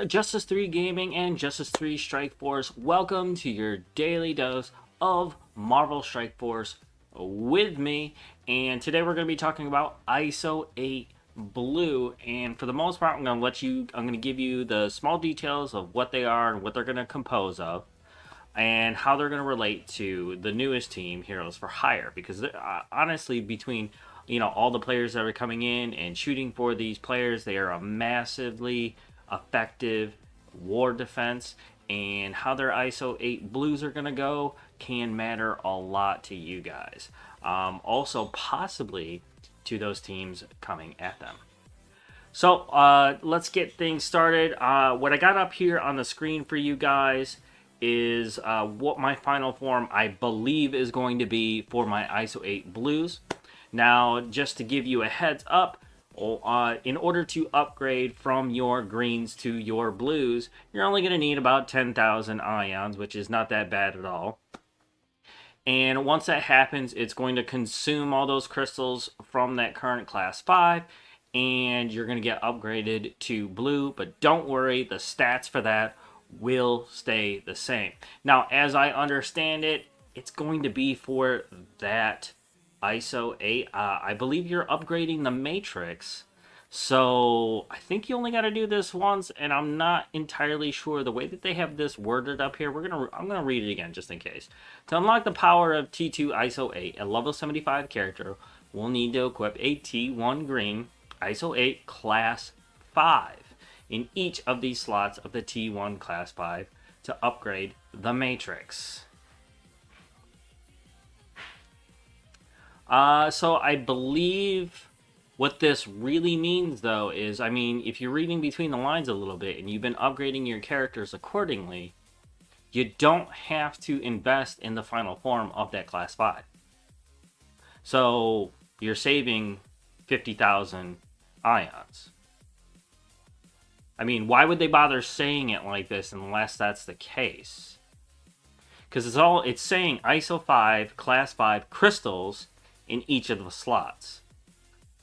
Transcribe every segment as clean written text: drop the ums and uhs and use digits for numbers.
Justice 3 Gaming and Justice 3 Strike Force. Welcome to your daily dose of Marvel Strike Force with me. And today we're going to be talking about ISO-8 Blue. And for the most part, I'm going to give you the small details of what they are and what they're going to compose of, and how they're going to relate to the newest team, Heroes for Hire. Because honestly, between all the players that are coming in and shooting for these players, they are a massively effective war defense, and how their ISO-8 blues are going to go can matter a lot to you guys. Also, possibly to those teams coming at them. So let's get things started. What I got up here on the screen for you guys is what my final form I believe is going to be for my ISO-8 blues. Now, just to give you a heads up, in order to upgrade from your greens to your blues, you're only going to need about 10,000 ions, which is not that bad at all. And once that happens, it's going to consume all those crystals from that current class 5, and you're going to get upgraded to blue. But don't worry, the stats for that will stay the same. Now, as I understand it, it's going to be for that ISO-8. I believe you're upgrading the matrix, so I think you only got to do this once, and I'm not entirely sure the way that they have this worded up here. I'm gonna read it again just in case. To unlock the power of T2 ISO-8, a level 75 character will need to equip a T1 green ISO-8 class 5 in each of these slots of the T1 class 5 to upgrade the matrix. So I believe what this really means, though, is, if you're reading between the lines a little bit and you've been upgrading your characters accordingly, you don't have to invest in the final form of that class 5. So you're saving 50,000 ions. Why would they bother saying it like this unless that's the case? Because it's saying ISO 5, class 5 crystals in each of the slots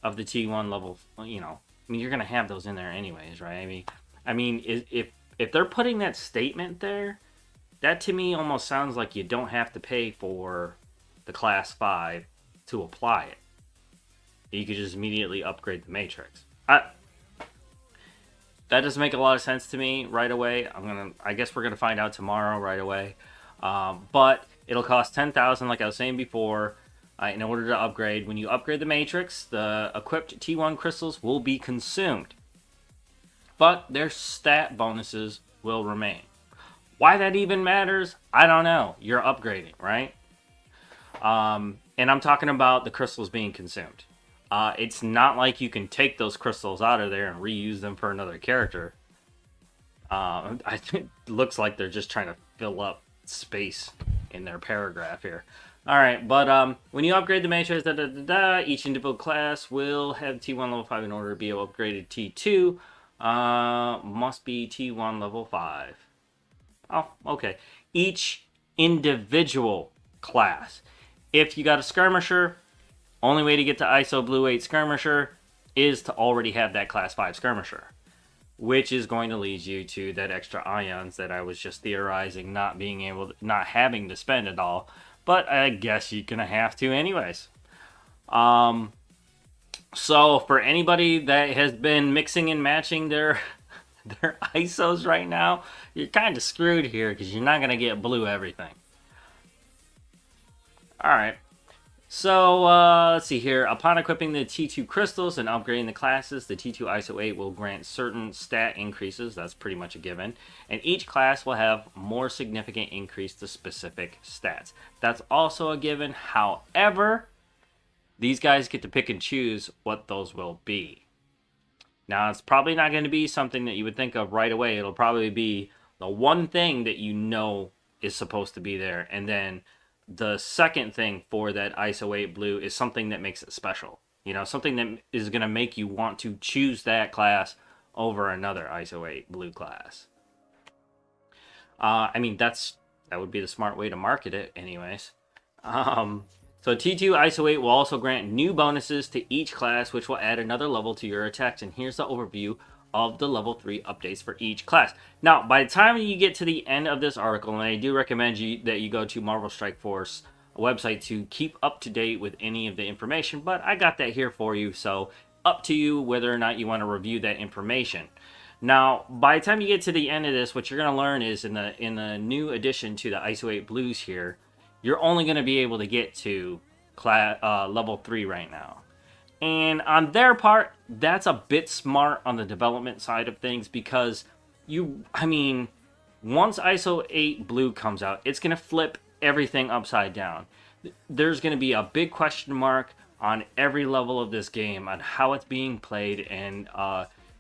of the T1 level. You're going to have those in there anyways, right? If they're putting that statement there, that to me almost sounds like you don't have to pay for the class 5 to apply it. You could just immediately upgrade the matrix. That doesn't make a lot of sense to me right away. I guess we're gonna find out tomorrow right away. But it'll cost 10,000, like I was saying before. In order to upgrade, when you upgrade the matrix, the equipped T1 crystals will be consumed, but their stat bonuses will remain. Why that even matters, I don't know. You're upgrading, right? And I'm talking about the crystals being consumed. It's not like you can take those crystals out of there and reuse them for another character. I think it looks like they're just trying to fill up space in their paragraph here. Alright, but when you upgrade the matrix, each individual class will have T1 level 5 in order to be upgraded. T2 must be T1 level 5. Oh, okay. Each individual class. If you got a skirmisher, only way to get to ISO Blue 8 skirmisher is to already have that class 5 skirmisher, which is going to lead you to that extra ions that I was just theorizing not having to spend at all. But I guess you're going to have to anyways. So for anybody that has been mixing and matching their ISOs right now, you're kind of screwed here because you're not going to get blue everything. Alright. So let's see here. Upon equipping the T2 crystals and upgrading the classes, the T2 ISO-8 will grant certain stat increases. That's pretty much a given. And each class will have more significant increase to specific stats. That's also a given. However, these guys get to pick and choose what those will be. Now, it's probably not going to be something that you would think of right away. It'll probably be the one thing that you know is supposed to be there, and then the second thing for that ISO-8 blue is something that makes it special. Something that is going to make you want to choose that class over another ISO-8 blue class. That would be the smart way to market it anyways. So T2 ISO-8 will also grant new bonuses to each class, which will add another level to your attacks. And here's the overview of the level 3 updates for each class. Now, by the time you get to the end of this article, and I do recommend that you go to Marvel Strike Force website to keep up to date with any of the information, but I got that here for you, so up to you whether or not you want to review that information. Now, by the time you get to the end of this, what you're going to learn is in the new addition to the ISO-8 Blues here, you're only going to be able to get to level 3 right now. And on their part, that's a bit smart on the development side of things because once ISO-8 Blue comes out, it's going to flip everything upside down. There's going to be a big question mark on every level of this game on how it's being played and,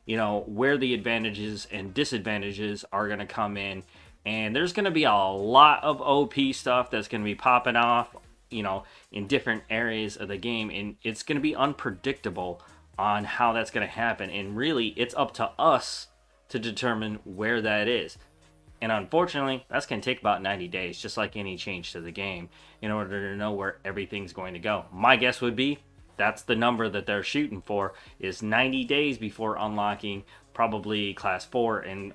where the advantages and disadvantages are going to come in. And there's going to be a lot of OP stuff that's going to be popping off, in different areas of the game. And it's going to be unpredictable on how that's going to happen. And really, it's up to us to determine where that is. And unfortunately, that's going to take about 90 days, just like any change to the game, in order to know where everything's going to go. My guess would be that's the number that they're shooting for, is 90 days before unlocking probably Class 4 and,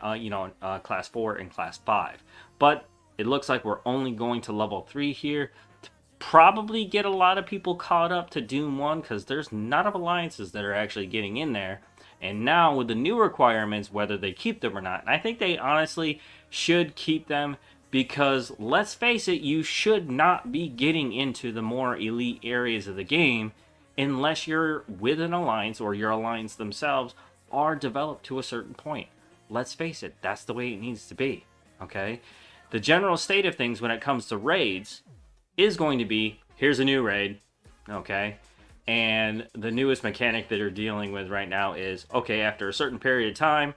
Class 4 and Class 5. But it looks like we're only going to level 3 here to probably get a lot of people caught up to Doom 1, because there's not enough alliances that are actually getting in there. And now with the new requirements, whether they keep them or not, and I think they honestly should keep them, because let's face it, you should not be getting into the more elite areas of the game unless you're with an alliance or your alliance themselves are developed to a certain point. Let's face it, that's the way it needs to be, okay? The general state of things when it comes to raids is going to be, here's a new raid, okay? And the newest mechanic that you're dealing with right now is, okay, after a certain period of time,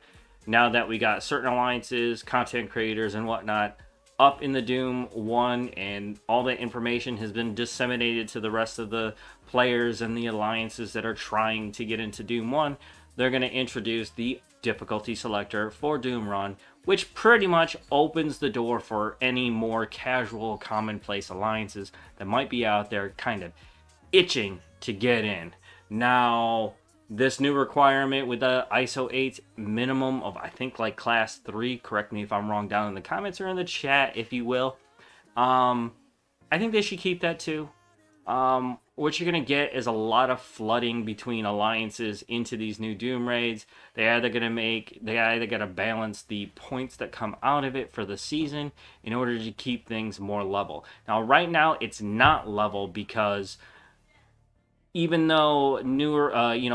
now that we got certain alliances, content creators, and whatnot up in the Doom 1, and all that information has been disseminated to the rest of the players and the alliances that are trying to get into Doom 1, they're going to introduce the difficulty selector for Doom Run, which pretty much opens the door for any more casual, commonplace alliances that might be out there kind of itching to get in. Now, this new requirement with the ISO-8 minimum of, I think, like Class 3, correct me if I'm wrong down in the comments or in the chat, if you will. I think they should keep that too. What you're going to get is a lot of flooding between alliances into these new Doom raids. They either got to balance the points that come out of it for the season in order to keep things more level. Now, right now, it's not level because even though newer alliances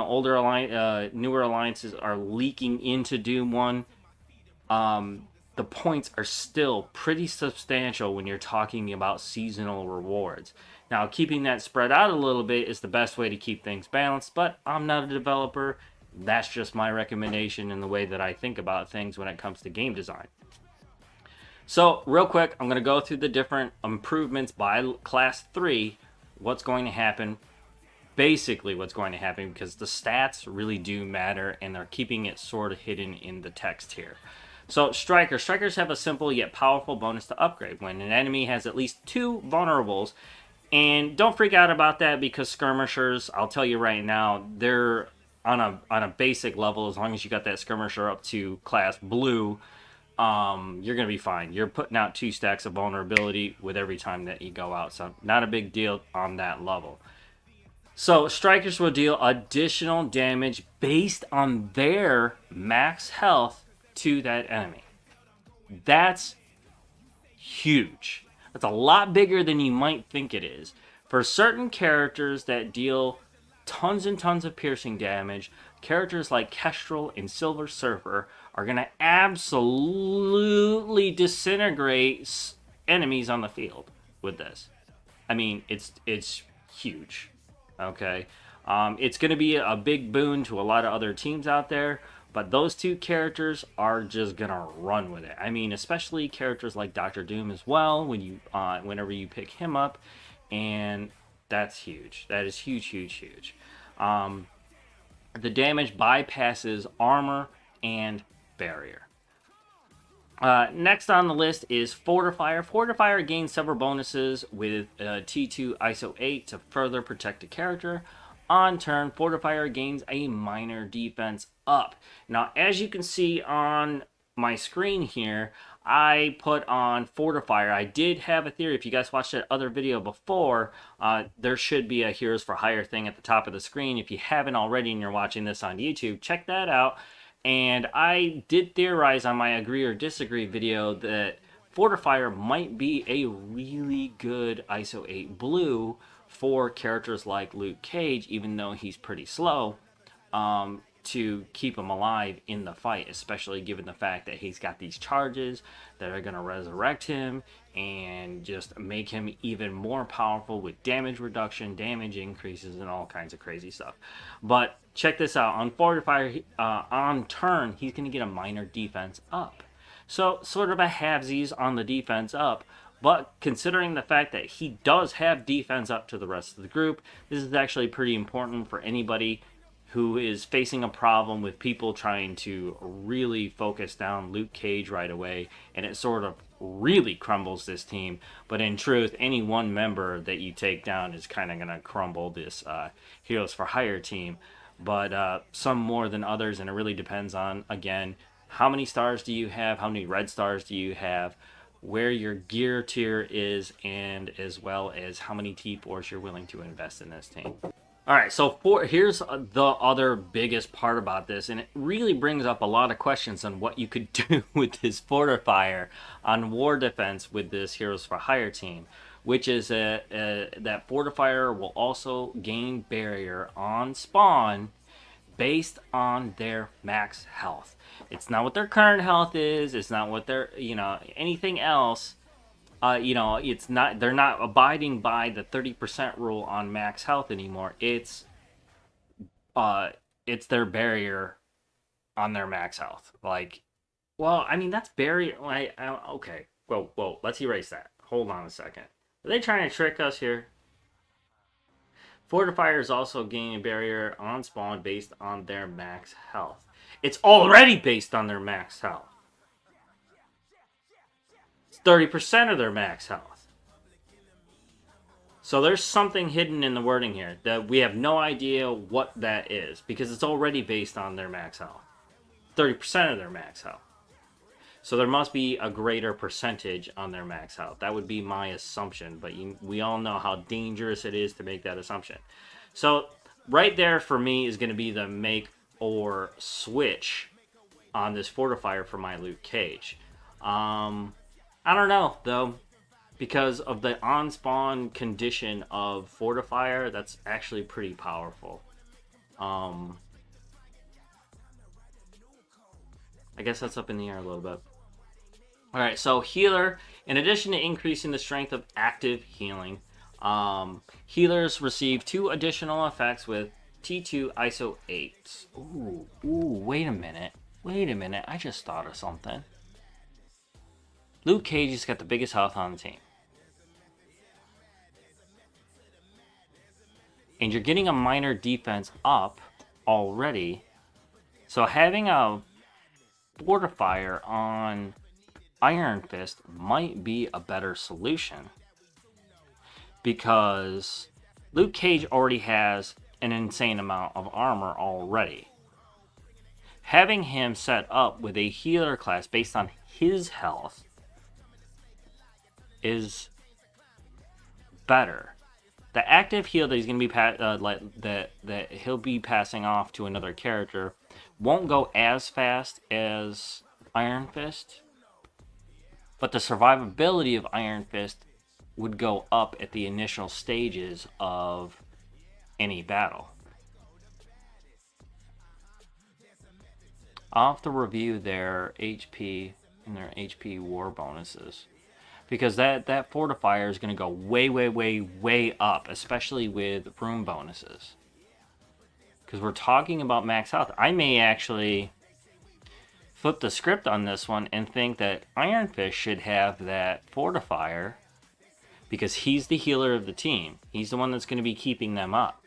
are leaking into Doom 1, the points are still pretty substantial when you're talking about seasonal rewards. Now, keeping that spread out a little bit is the best way to keep things balanced, but I'm not a developer. That's just my recommendation and the way that I think about things when it comes to game design. So, real quick, I'm going to go through the different improvements by Class 3, what's going to happen, basically what's going to happen, because the stats really do matter, and they're keeping it sort of hidden in the text here. So, Strikers have a simple yet powerful bonus to upgrade when an enemy has at least 2 vulnerables. And don't freak out about that, because skirmishers, I'll tell you right now, they're on a basic level. As long as you got that skirmisher up to Class Blue, you're going to be fine. You're putting out 2 stacks of vulnerability with every time that you go out. So not a big deal on that level. So Strikers will deal additional damage based on their max health to that enemy. That's huge. That's a lot bigger than you might think it is. For certain characters that deal tons and tons of piercing damage, characters like Kestrel and Silver Surfer are going to absolutely disintegrate enemies on the field with this. I mean, it's huge. Okay? It's going to be a big boon to a lot of other teams out there, but those 2 characters are just going to run with it. I mean, especially characters like Dr. Doom as well, whenever you pick him up, and that's huge. That is huge, huge, huge. The damage bypasses armor and barrier. Next on the list is Fortifier. Fortifier gains several bonuses with T2 ISO-8 to further protect the character. On turn, Fortifier gains a minor defense up. Now, as you can see on my screen here, I put on Fortifier. I did have a theory. If you guys watched that other video before, there should be a Heroes for Hire thing at the top of the screen. If you haven't already and you're watching this on YouTube, check that out. And I did theorize on my agree or disagree video that Fortifier might be a really good ISO-8 blue for characters like Luke Cage, even though he's pretty slow, to keep him alive in the fight, especially given the fact that he's got these charges that are going to resurrect him and just make him even more powerful with damage reduction, damage increases, and all kinds of crazy stuff. But check this out. On Fortifier, on turn, he's going to get a minor defense up. So sort of a halvesies on the defense up. But considering the fact that he does have defense up to the rest of the group, this is actually pretty important for anybody who is facing a problem with people trying to really focus down Luke Cage right away, and it sort of really crumbles this team. But in truth, any one member that you take down is kind of going to crumble this Heroes for Hire team. But some more than others, and it really depends on, again, how many stars do you have, how many red stars do you have, where your gear tier is, and as well as how many T4s you're willing to invest in this team. Alright, so here's the other biggest part about this, and it really brings up a lot of questions on what you could do with this Fortifier on war defense with this Heroes for Hire team, which is that Fortifier will also gain barrier on spawn based on their max health. It's not what their current health is. It's not what their, anything else. It's not. They're not abiding by the 30% rule on max health anymore. It's their barrier on their max health. That's barrier. Okay. Whoa. Let's erase that. Hold on a second. Are they trying to trick us here? Fortifiers also gain a barrier on spawn based on their max health. It's already based on their max health. It's 30% of their max health. So there's something hidden in the wording here that we have no idea what that is, because it's already based on their max health. 30% of their max health. So there must be a greater percentage on their max health. That would be my assumption, but we all know how dangerous it is to make that assumption. So right there for me is going to be the make or switch on this Fortifier for my Luke Cage. I don't know, though, because of the on-spawn condition of Fortifier, that's actually pretty powerful. I guess that's up in the air a little bit. Alright, so healer, in addition to increasing the strength of active healing, healers receive 2 additional effects with T2 ISO-8. Ooh, wait a minute. I just thought of something. Luke Cage has got the biggest health on the team. And you're getting a minor defense up already. So having a Fortifier on Iron Fist might be a better solution, because Luke Cage already has an insane amount of armor already. Having him set up with a healer class based on his health is better. The active heal that he's going to be that he'll be passing off to another character won't go as fast as Iron Fist, but the survivability of Iron Fist would go up at the initial stages of any battle. I'll have to review their HP and their HP war bonuses, because that Fortifier is going to go way up, especially with room bonuses. Because we're talking about max health. I may actually flip the script on this one and think that Iron Fist should have that Fortifier, because he's the healer of the team. He's the one that's going to be keeping them up.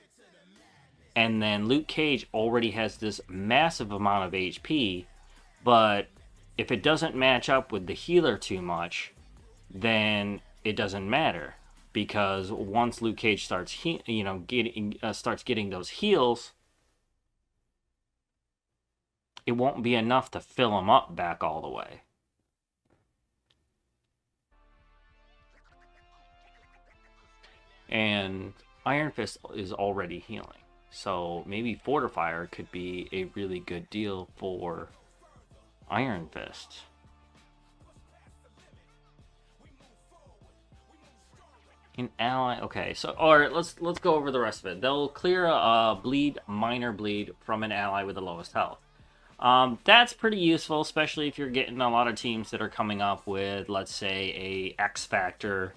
And then Luke Cage already has this massive amount of HP, but if it doesn't match up with the healer too much, then it doesn't matter. because once Luke Cage starts starts getting those heals, it won't be enough to fill him up back all the way. And Iron Fist is already healing, so maybe Fortifier could be a really good deal for Iron Fist. An ally, okay. So, or let's go over the rest of it. They'll clear a minor bleed from an ally with the lowest health. That's pretty useful, especially if you're getting a lot of teams that are coming up with, let's say, a X Factor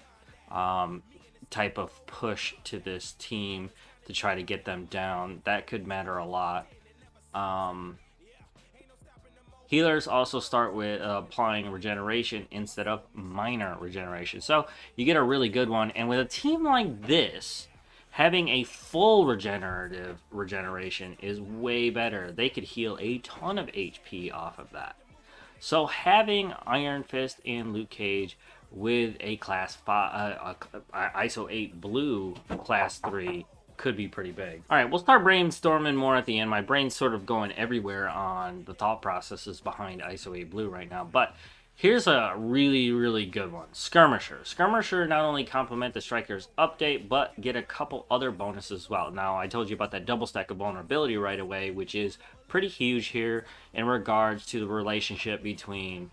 type of push to this team to try to get them down. That could matter a lot. Healers also start with applying regeneration instead of minor regeneration. So you get a really good one. And with a team like this, having a full regeneration is way better. They could heal a ton of HP off of that. So having Iron Fist and Luke Cage with a class 5, ISO-8 blue class 3 could be pretty big. All right, we'll start brainstorming more at the end. My brain's sort of going everywhere on the thought processes behind ISO-8 blue right now, but here's a really, really good one. Skirmisher. Skirmisher not only complement the Striker's update, but get a couple other bonuses as well. Now, I told you about that double stack of vulnerability right away, which is pretty huge here in regards to the relationship between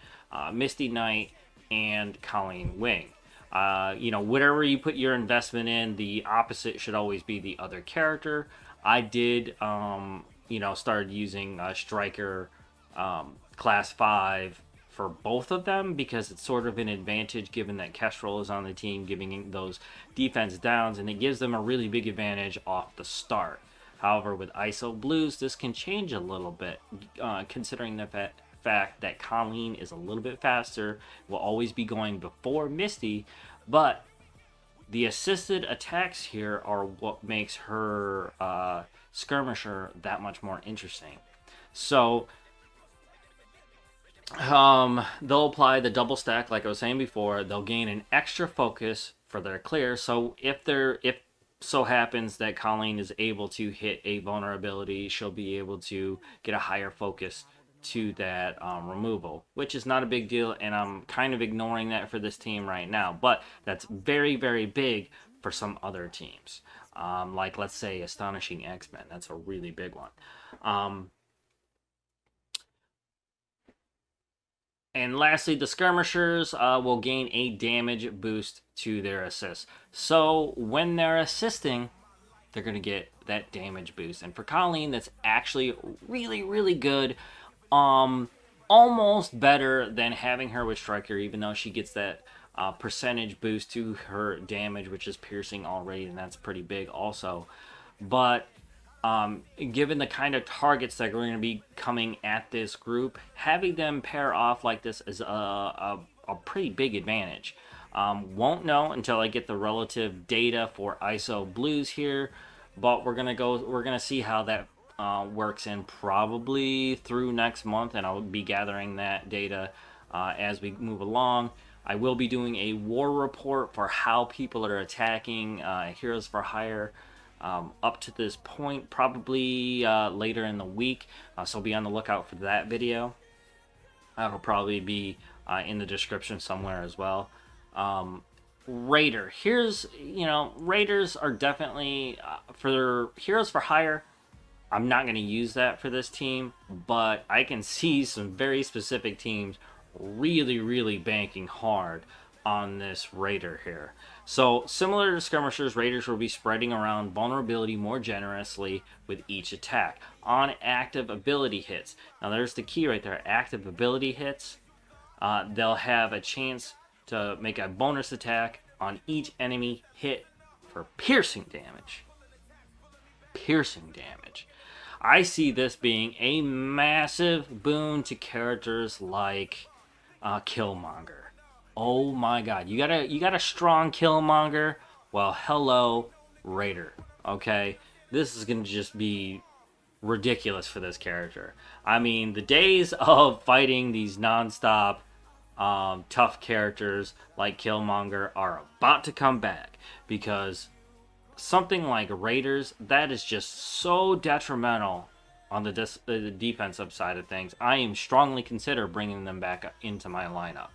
Misty Knight and Colleen Wing. Whatever you put your investment in, the opposite should always be the other character. I did, started using Striker class 5 for both of them because it's sort of an advantage given that Kestrel is on the team, giving those defense downs, and it gives them a really big advantage off the start. However, with ISO Blues, this can change a little bit, considering the fact that Colleen is a little bit faster, will always be going before Misty, but the assisted attacks here are what makes her Skirmisher that much more interesting. So they'll apply the double stack like I was saying before. They'll gain an extra focus for their clear. So if so happens that Colleen is able to hit a vulnerability, she'll be able to get a higher focus to that removal, which is not a big deal, and I'm kind of ignoring that for this team right now, but that's very, very big for some other teams, like let's say Astonishing X-Men. That's a really big one. And lastly, the Skirmishers will gain a damage boost to their assists. So when they're assisting, they're going to get that damage boost. And for Colleen, that's actually really, really good. Almost better than having her with Striker, even though she gets that percentage boost to her damage, which is piercing already, and that's pretty big also. But given the kind of targets that are going to be coming at this group, having them pair off like this is a pretty big advantage. Won't know until I get the relative data for ISO Blues here, but we're gonna see how that works in probably through next month, and I'll be gathering that data as we move along. I will be doing a war report for how people are attacking Heroes for Hire up to this point, probably later in the week, so be on the lookout for that video. That'll probably be in the description somewhere as well. Raider. Raiders are definitely for Heroes for Hire. I'm not going to use that for this team, but I can see some very specific teams really, really banking hard on this Raider here. So similar to Skirmishers, Raiders will be spreading around vulnerability more generously with each attack on active ability hits. Now there's the key right there, active ability hits. They'll have a chance to make a bonus attack on each enemy hit for piercing damage. Piercing damage. I see this being a massive boon to characters like Killmonger. Oh my god, you got a strong Killmonger? Well, hello, Raider. Okay, this is gonna just be ridiculous for this character. I mean, the days of fighting these non-stop tough characters like Killmonger are about to come back, because something like Raiders, that is just so detrimental on the defensive side of things. I am strongly consider bringing them back into my lineup.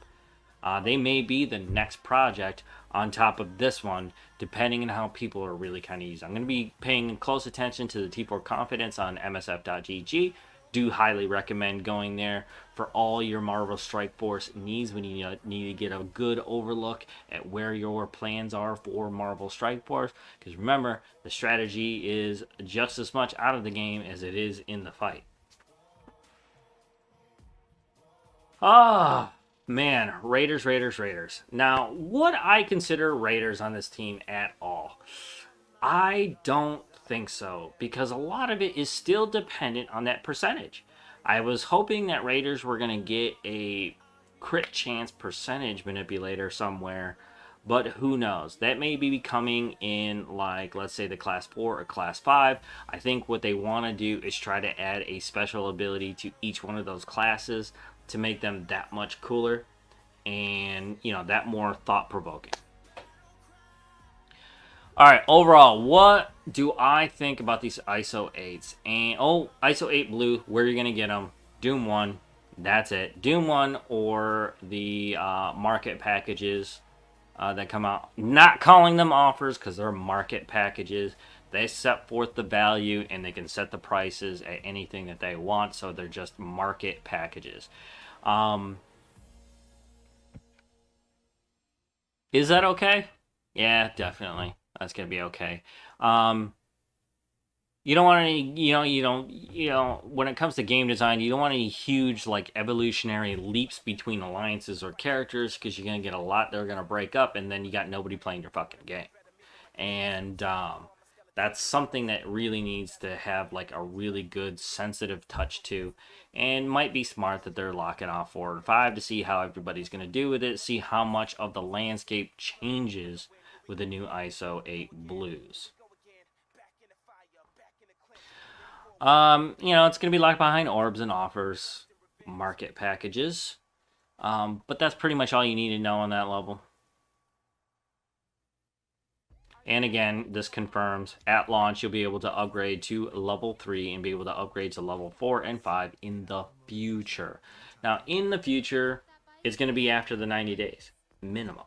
They may be the next project on top of this one, depending on how people are really kind of using. I'm going to be paying close attention to the T4 Confidence on MSF.gg. Do highly recommend going there for all your Marvel Strike Force needs when you need to get a good overlook at where your plans are for Marvel Strike Force. Because remember, the strategy is just as much out of the game as it is in the fight. Man, Raiders. Now, would I consider Raiders on this team at all? I don't think so, because a lot of it is still dependent on that percentage. I was hoping that Raiders were going to get a crit chance percentage manipulator somewhere, but who knows? That may be coming in, like, let's say the class 4 or class 5. I think what they want to do is try to add a special ability to each one of those classes to make them that much cooler and, that more thought-provoking. All right, overall, what do I think about these ISO-8s? And ISO-8 blue, where are you going to get them? Doom 1, that's it. Doom 1 or the market packages that come out. Not calling them offers because they're market packages. They set forth the value and they can set the prices at anything that they want, so they're just market packages. Is that okay? Yeah, definitely. That's gonna be okay. You don't want any, when it comes to game design, you don't want any huge like evolutionary leaps between alliances or characters, because you're gonna get a lot that are gonna break up, and then you got nobody playing your fucking game. And that's something that really needs to have like a really good sensitive touch to, and might be smart that they're locking off 4 and 5 to see how everybody's gonna do with it, see how much of the landscape changes with the new ISO-8 blues. It's going to be locked behind orbs and offers, market packages. But that's pretty much all you need to know on that level. And again, this confirms at launch you'll be able to upgrade to level 3 and be able to upgrade to level 4 and 5 in the future. Now, in the future, it's going to be after the 90 days, minimum.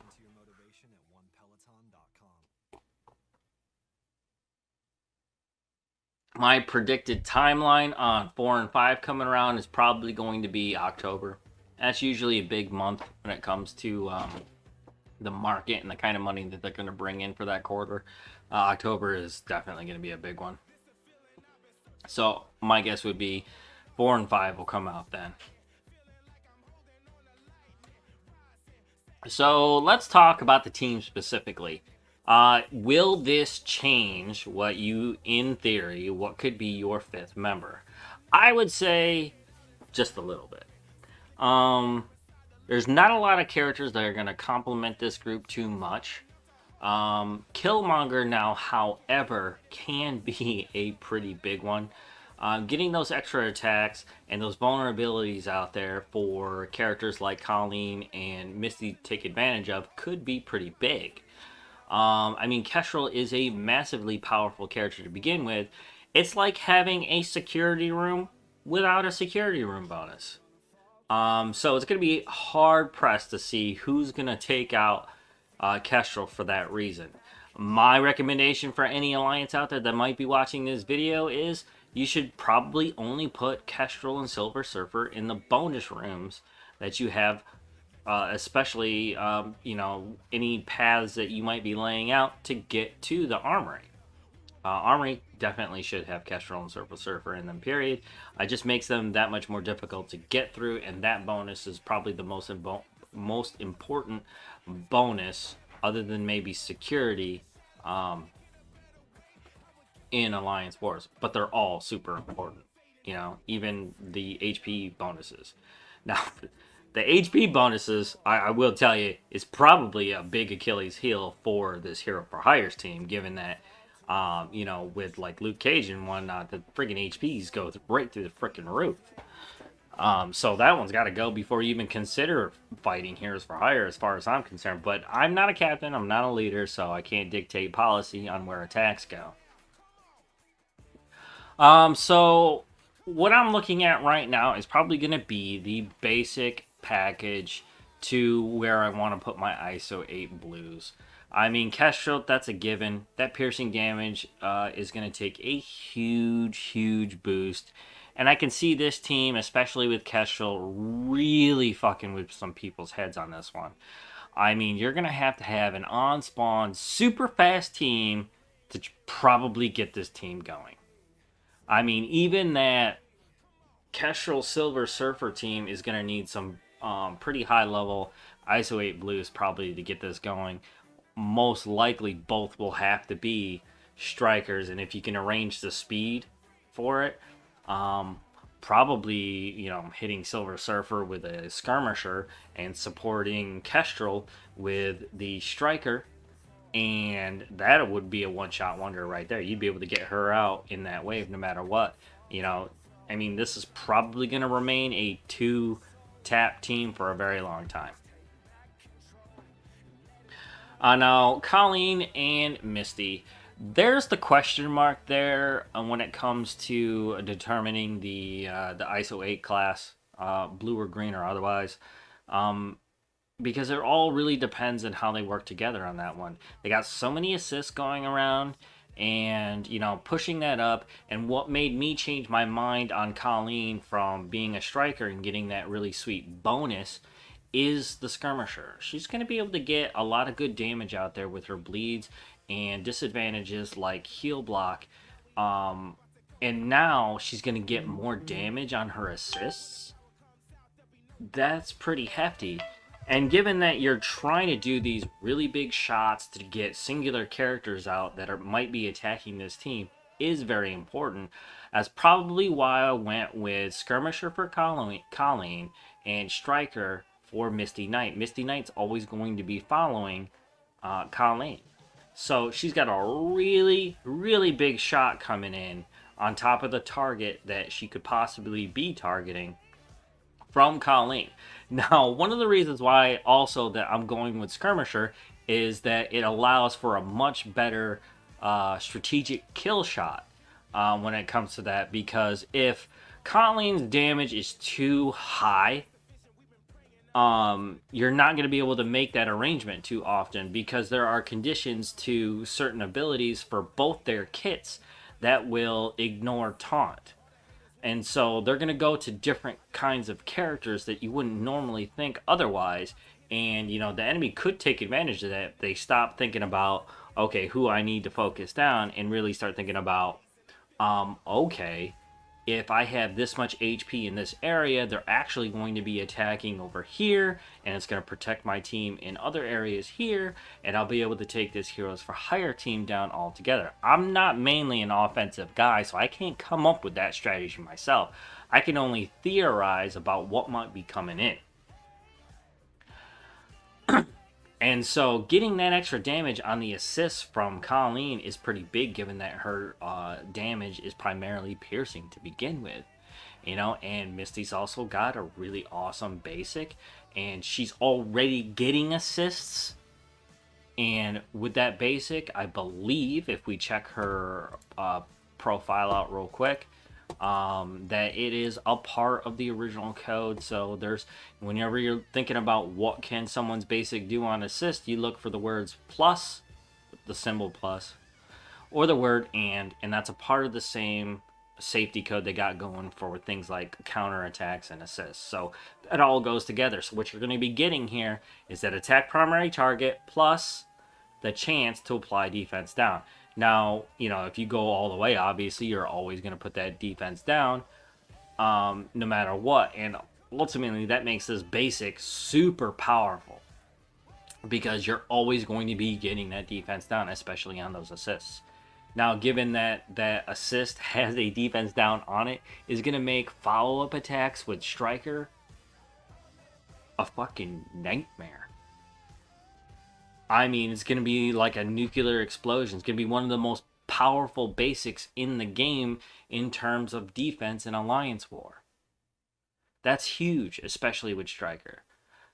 My predicted timeline on 4 and 5 coming around is probably going to be October. That's usually a big month when it comes to the market and the kind of money that they're going to bring in for that quarter. October is definitely going to be a big one. So my guess would be 4 and 5 will come out then. So let's talk about the team specifically. Will this change what could be your 5th member? I would say just a little bit. There's not a lot of characters that are going to complement this group too much. Killmonger now, however, can be a pretty big one. Getting those extra attacks and those vulnerabilities out there for characters like Colleen and Misty to take advantage of could be pretty big. Kestrel is a massively powerful character to begin with. It's like having a security room without a security room bonus. So it's going to be hard pressed to see who's going to take out Kestrel for that reason. My recommendation for any alliance out there that might be watching this video is you should probably only put Kestrel and Silver Surfer in the bonus rooms that you have. Especially, any paths that you might be laying out to get to the Armory. Armory definitely should have Kestrel and Silver Surfer in them, period. It just makes them that much more difficult to get through, and that bonus is probably the most important bonus, other than maybe security, in Alliance Wars. But they're all super important, even the HP bonuses. Now, the HP bonuses, I will tell you, is probably a big Achilles heel for this Hero for Hires team, given that, with like Luke Cage and whatnot, the freaking HPs go right through the freaking roof. So that one's got to go before you even consider fighting Heroes for Hire, as far as I'm concerned. But I'm not a captain, I'm not a leader, so I can't dictate policy on where attacks go. So what I'm looking at right now is probably going to be the basic package to where I want to put my ISO-8 blues. I mean, Kestrel, that's a given. That piercing damage is going to take a huge, huge boost. And I can see this team, especially with Kestrel, really fucking with some people's heads on this one. I mean, you're going to have an on-spawn, super fast team to probably get this team going. I mean, even that Kestrel Silver Surfer team is going to need some pretty high level ISO-8 blues probably to get this going. Most likely, both will have to be strikers, and if you can arrange the speed for it, probably, you know, hitting Silver Surfer with a skirmisher and supporting Kestrel with the striker, and that would be a one-shot wonder right there. You'd be able to get her out in that wave no matter what. You know, I mean, this is probably going to remain a two-tap team for a very long time. Now, Colleen and Misty, there's the question mark there when it comes to determining the ISO-8 class, blue or green or otherwise. Because it all really depends on how they work together on that one. They got so many assists going around, and, you know, pushing that up. And what made me change my mind on Colleen from being a striker and getting that really sweet bonus is the skirmisher. She's going to be able to get a lot of good damage out there with her bleeds and disadvantages like heal block. And now she's going to get more damage on her assists. That's pretty hefty. And given that you're trying to do these really big shots to get singular characters out that might be attacking this team is very important. That's probably why I went with Skirmisher for Colleen and Striker for Misty Knight. Misty Knight's always going to be following Colleen. So she's got a really, really big shot coming in on top of the target that she could possibly be targeting from Colleen. Now, one of the reasons why also that I'm going with Skirmisher is that it allows for a much better strategic kill shot when it comes to that. Because if Colleen's damage is too high, you're not going to be able to make that arrangement too often, because there are conditions to certain abilities for both their kits that will ignore taunt. And so they're going to go to different kinds of characters that you wouldn't normally think otherwise. And, you know, the enemy could take advantage of that. They stop thinking about, okay, who I need to focus down, and really start thinking about, okay, if I have this much HP in this area, they're actually going to be attacking over here, and it's going to protect my team in other areas here, and I'll be able to take this Heroes for Hire team down altogether. I'm not mainly an offensive guy, so I can't come up with that strategy myself. I can only theorize about what might be coming in. And so getting that extra damage on the assists from Colleen is pretty big, given that her damage is primarily piercing to begin with. You know, and Misty's also got a really awesome basic, and she's already getting assists. And with that basic, I believe, if we check her profile out real quick, that it is a part of the original code. So there's, whenever you're thinking about what can someone's basic do on assist, you look for the words plus, the symbol plus, or the word and that's a part of the same safety code they got going for things like counter attacks and assists. So that all goes together. So what you're going to be getting here is that attack primary target plus the chance to apply defense down. Now, you know, if you go all the way, obviously, you're always going to put that defense down no matter what. And ultimately, that makes this basic super powerful, because you're always going to be getting that defense down, especially on those assists. Now, given that that assist has a defense down on it, is going to make follow-up attacks with Striker a fucking nightmare. I mean, it's going to be like a nuclear explosion. It's going to be one of the most powerful basics in the game in terms of defense and alliance war. That's huge, especially with Striker.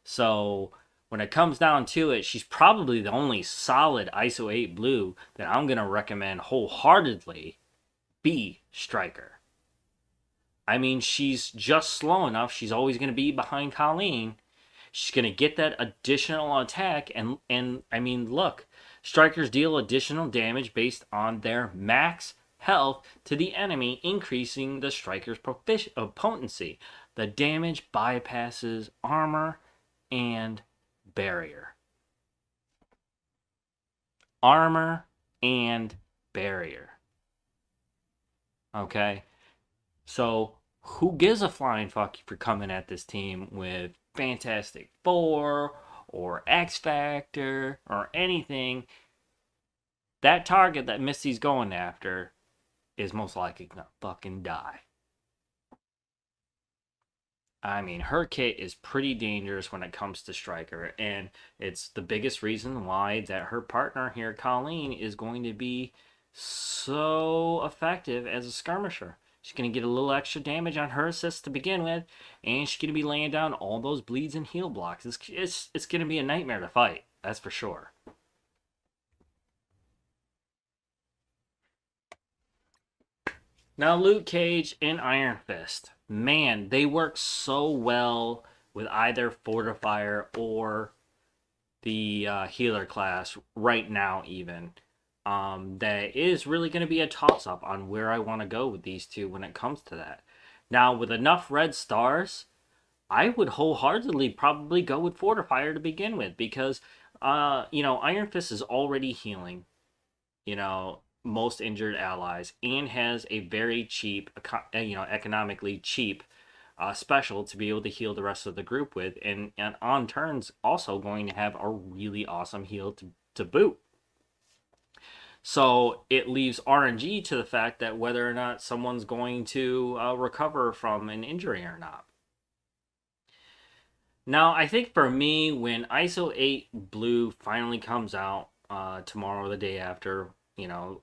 So when it comes down to it, she's probably the only solid ISO-8 blue that I'm going to recommend wholeheartedly be Striker. I mean, she's just slow enough. She's always going to be behind Colleen. She's going to get that additional attack. And I mean, look, Strikers deal additional damage based on their max health to the enemy, increasing the Striker's potency. The damage bypasses armor and barrier. Armor and barrier. Okay? So, who gives a flying fuck if you're coming at this team with Fantastic Four or X Factor or anything? That target that Misty's going after is most likely gonna fucking die. I mean, her kit is pretty dangerous when it comes to Striker, and it's the biggest reason why that her partner here, Colleen, is going to be so effective as a skirmisher. She's going to get a little extra damage on her assists to begin with, and she's going to be laying down all those bleeds and heal blocks. It's going to be a nightmare to fight, that's for sure. Now, Luke Cage and Iron Fist. Man, they work so well with either Fortifier or the healer class right now, even. That is really going to be a toss-up on where I want to go with these two when it comes to that. Now, with enough red stars, I would wholeheartedly probably go with Fortifier to begin with because, Iron Fist is already healing, most injured allies and has a very cheap, economically cheap special to be able to heal the rest of the group with, and on turns also going to have a really awesome heal to boot. So it leaves RNG to the fact that whether or not someone's going to recover from an injury or not. Now, I think for me, when ISO-8 Blue finally comes out tomorrow or the day after,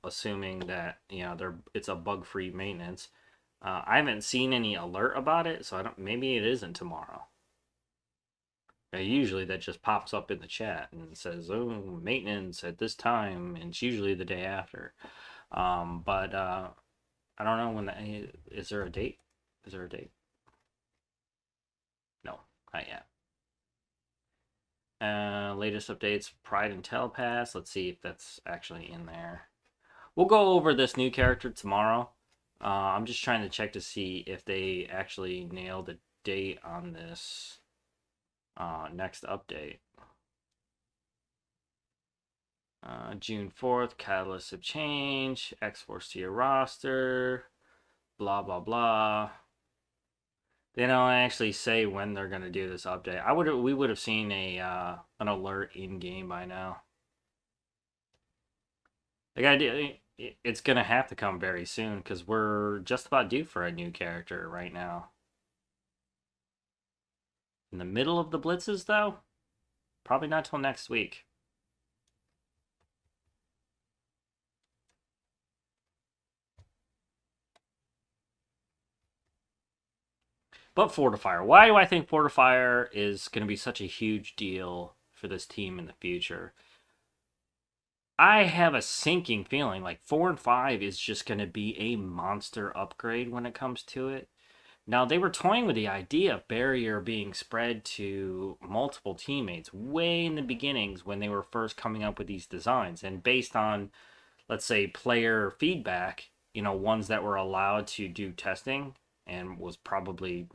assuming that, it's a bug-free maintenance, I haven't seen any alert about it, so maybe it isn't tomorrow. Usually that just pops up in the chat and says, oh, maintenance at this time, and it's usually the day after. But I don't know when is there a date? Is there a date? No, not yet. Latest updates, Pride and Telepass. Let's see if that's actually in there. We'll go over this new character tomorrow. I'm just trying to check to see if they actually nailed the date on this next update. June 4th, Catalyst of Change, X-Force to your roster, blah, blah, blah. They don't actually say when they're going to do this update. We would have seen an alert in game by now. It's going to have to come very soon because we're just about due for a new character right now. In the middle of the blitzes, though? Probably not till next week. But Fortifier. Why do I think Fortifier is going to be such a huge deal for this team in the future? I have a sinking feeling like 4 and 5 is just going to be a monster upgrade when it comes to it. Now, they were toying with the idea of barrier being spread to multiple teammates way in the beginnings when they were first coming up with these designs. And based on, let's say, player feedback, ones that were allowed to do testing and was probably,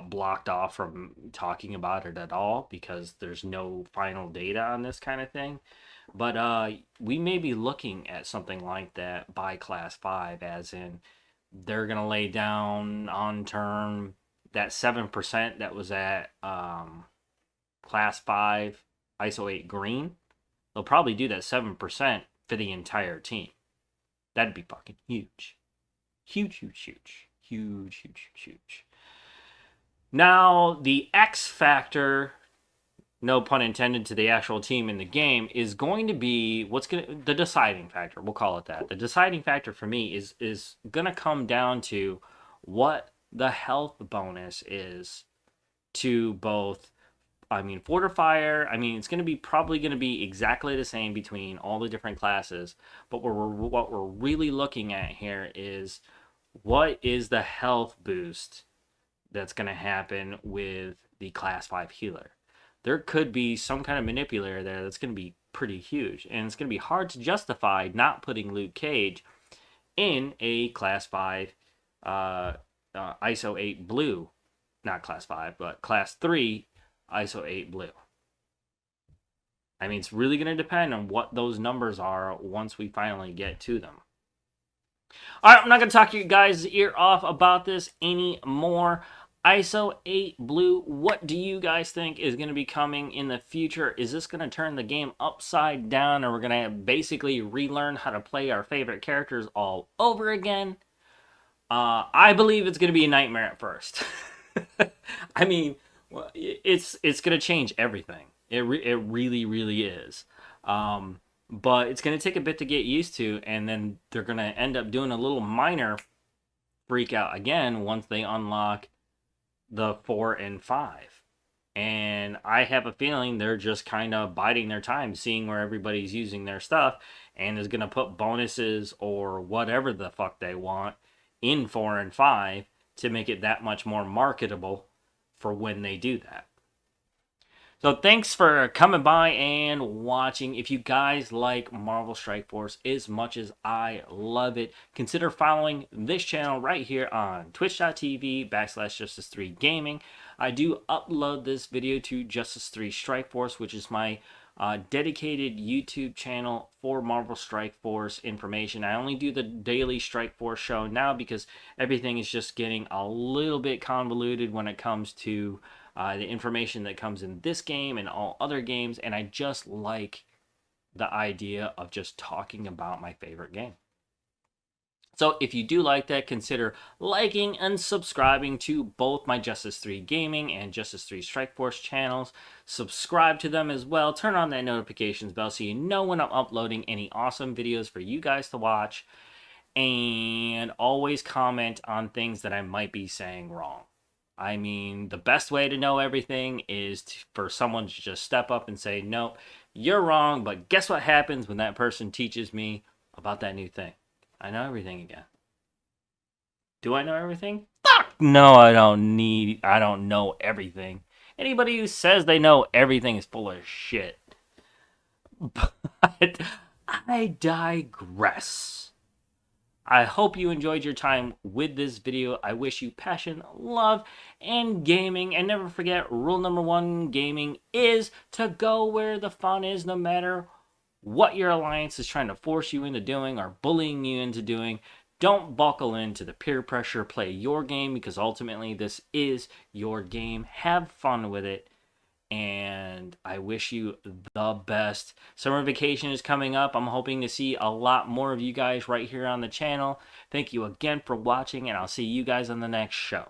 blocked off from talking about it at all because there's no final data on this kind of thing. But we may be looking at something like that by Class 5, as in they're going to lay down on turn that 7% that was at Class 5 ISO-8 green. They'll probably do that 7% for the entire team. That'd be fucking huge. Huge, huge, huge. Huge, huge, huge. Now, the X factor, no pun intended, to the actual team in the game is going to be the deciding factor. We'll call it that. The deciding factor for me is going to come down to what the health bonus is to both, Fortifier. It's going to be probably going to be exactly the same between all the different classes. But what we're really looking at here is what is the health boost that's going to happen with the class 5 healer. There could be some kind of manipulator there that's going to be pretty huge. And it's going to be hard to justify not putting Luke Cage in a class 5 ISO-8 blue. Not class 5, but class 3 ISO-8 blue. It's really going to depend on what those numbers are once we finally get to them. Alright, I'm not going to talk you guys' ear off about this anymore. ISO-8 blue, what do you guys think is going to be coming in the future? Is this going to turn the game upside down, or we're going to basically relearn how to play our favorite characters all over again? I believe it's going to be a nightmare at first. It's going to change everything. It really, really is. But it's going to take a bit to get used to, and then they're going to end up doing a little minor freak out again once they unlock the 4 and 5. And I have a feeling they're just kind of biding their time, seeing where everybody's using their stuff, and is going to put bonuses or whatever the fuck they want in 4 and 5 to make it that much more marketable for when they do that. So thanks for coming by and watching. If you guys like Marvel Strike Force as much as I love it, consider following this channel right here on twitch.tv/Justice3Gaming. I do upload this video to Justice 3 Strike Force, which is my dedicated YouTube channel for Marvel Strike Force information. I only do the daily Strike Force show now because everything is just getting a little bit convoluted when it comes to the information that comes in this game and all other games, and I just like the idea of just talking about my favorite game. So if you do like that, consider liking and subscribing to both my Justice 3 Gaming and Justice 3 Strike Force channels. Subscribe to them as well. Turn on that notifications bell so you know when I'm uploading any awesome videos for you guys to watch. And always comment on things that I might be saying wrong. The best way to know everything is for someone to just step up and say, nope, you're wrong, but guess what happens when that person teaches me about that new thing? I know everything again. Do I know everything? Fuck no, I don't know everything. Anybody who says they know everything is full of shit. But I digress. I hope you enjoyed your time with this video. I wish you passion, love, and gaming. And never forget, rule number 1 gaming is to go where the fun is, no matter what your alliance is trying to force you into doing or bullying you into doing. Don't buckle into the peer pressure. Play your game, because ultimately this is your game. Have fun with it. And I wish you the best. Summer vacation is coming up. I'm hoping to see a lot more of you guys right here on the channel. Thank you again for watching, and I'll see you guys on the next show.